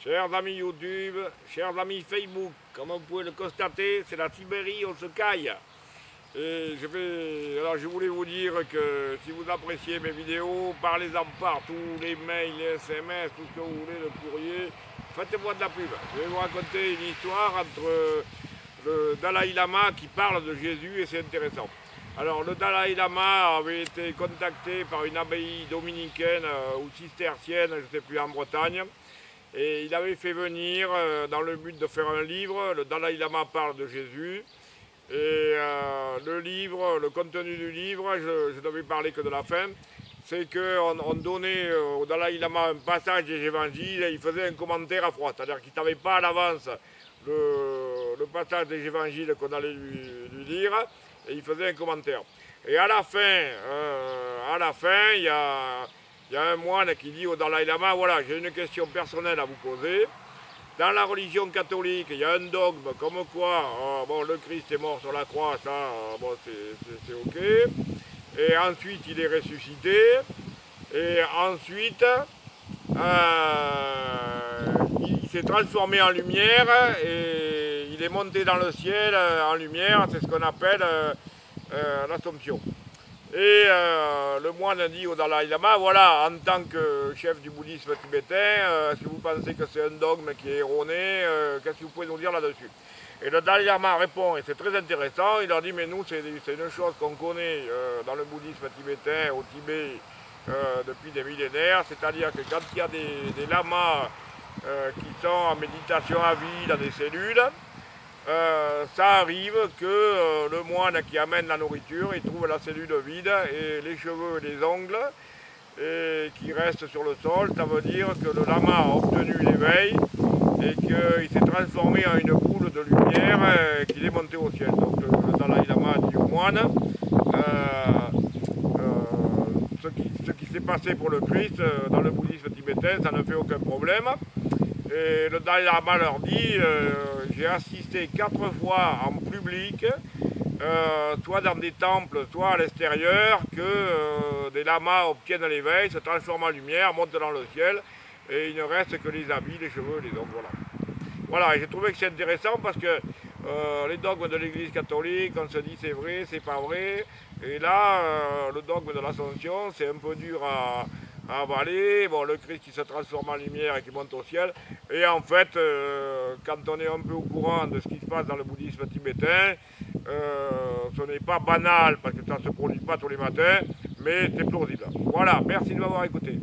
Chers amis YouTube, chers amis Facebook, comme vous pouvez le constater, c'est la Sibérie, on se caille. Et je voulais vous dire que si vous appréciez mes vidéos, parlez-en partout, les mails, les SMS, tout ce que vous voulez, le courrier, faites-moi de la pub. Je vais vous raconter une histoire entre le Dalai Lama qui parle de Jésus et c'est intéressant. Alors le Dalai Lama avait été contacté par une abbaye dominicaine ou cistercienne, je ne sais plus, en Bretagne. Et il avait fait venir dans le but de faire un livre. Le Dalai Lama parle de Jésus. Et le contenu du livre, je ne devais parler que de la fin, c'est qu'on donnait au Dalai Lama un passage des évangiles et il faisait un commentaire à froid. C'est-à-dire qu'il ne savait pas à l'avance le passage des évangiles qu'on allait lui dire et il faisait un commentaire. Et à la fin, il y a un moine qui dit au Dalai Lama, voilà, j'ai une question personnelle à vous poser. Dans la religion catholique, il y a un dogme comme quoi, bon, le Christ est mort sur la croix, ça, bon, c'est ok. Et ensuite, il est ressuscité. Et ensuite, il s'est transformé en lumière et il est monté dans le ciel en lumière. C'est ce qu'on appelle l'Assomption. Et le moine dit au Dalai Lama, voilà, en tant que chef du bouddhisme tibétain, est-ce que vous pensez que c'est un dogme qui est erroné, qu'est-ce que vous pouvez nous dire là-dessus? Et le Dalai Lama répond, et c'est très intéressant, il leur dit, mais nous, c'est une chose qu'on connaît dans le bouddhisme tibétain, au Tibet, depuis des millénaires, c'est-à-dire que quand il y a des lamas qui sont en méditation à vie dans des cellules, ça arrive que le moine qui amène la nourriture, il trouve la cellule vide et les cheveux et les ongles qui restent sur le sol. Ça veut dire que le lama a obtenu l'éveil et qu'il s'est transformé en une boule de lumière et qu'il est monté au ciel. Donc le Dalai Lama dit au moine, ce qui s'est passé pour le Christ dans le bouddhisme tibétain, ça ne fait aucun problème. Et le Dalai Lama leur dit, j'ai assisté 4 fois en public, soit dans des temples, soit à l'extérieur, que des lamas obtiennent l'éveil, se transforment en lumière, montent dans le ciel, et il ne reste que les habits, les cheveux, les ongles, voilà. Voilà, et j'ai trouvé que c'est intéressant parce que les dogmes de l'Église catholique, on se dit c'est vrai, c'est pas vrai, et là, le dogme de l'Assomption, c'est un peu dur à avaler, bon, le Christ qui se transforme en lumière et qui monte au ciel. Et en fait, quand on est un peu au courant de ce qui se passe dans le bouddhisme tibétain, ce n'est pas banal parce que ça ne se produit pas tous les matins, mais c'est plausible. Voilà, merci de m'avoir écouté.